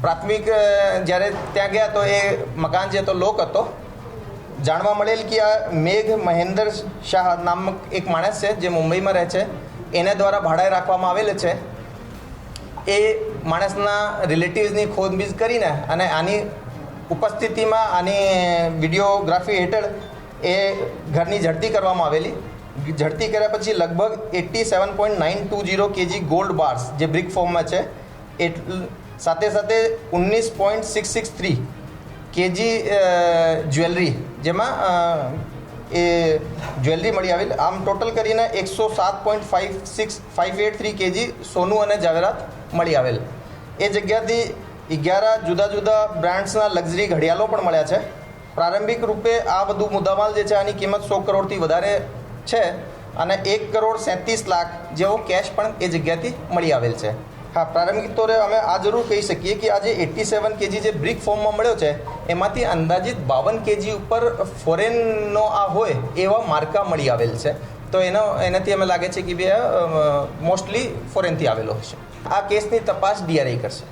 પ્રાથમિક જ્યારે ત્યાં ગયા તો એ મકાન જે તો લોક હતો. જાણવા મળેલ કે આ મેઘ મહેન્દ્ર શાહ નામક એક માણસ છે જે મુંબઈમાં રહે છે, એને દ્વારા ભાડાએ રાખવામાં આવેલ છે. એ માણસના રિલેટિવ્સની ખોજબીજ કરીને અને આની ઉપસ્થિતિમાં આની વિડીયોગ્રાફી હેઠળ એ ઘરની ઝડપી કરવામાં આવેલી. ઝડપી કર્યા પછી લગભગ 87.920 kg ગોલ્ડ બાર્સ જે બ્રિક ફોર્મમાં છે, સાથે સાથે 19.663 kg જ્વેલરી, જેમાં એ જ્વેલરી મળી આવેલ. આમ ટોટલ કરીને 107.583 kg સોનું અને ઝવેરાત મળી આવેલ. એ જગ્યાથી 11 જુદા જુદા બ્રાન્ડ્સના લક્ઝરી ઘડિયાળો પણ મળ્યા છે. પ્રારંભિક રૂપે આ બધું મુદ્દામાલ જે છે આની કિંમત 100 કરોડથી વધારે છે અને 1,37,00,000 જેવો કેશ પણ એ જગ્યાથી મળી આવેલ છે. હા, પ્રારંભિક તોરે અમે આ જરૂર કહી શકીએ કે આજે 87 kg જે બ્રિક ફોર્મમાં મળ્યો છે એમાંથી અંદાજિત 52 kg ઉપર ફોરેનનો આ હોય એવા માર્કા મળી આવેલ છે. તો એનાથી અમે લાગે છે કે બે મોસ્ટલી ફોરેનથી આવેલો હશે. આ કેસની તપાસ DRI કરશે.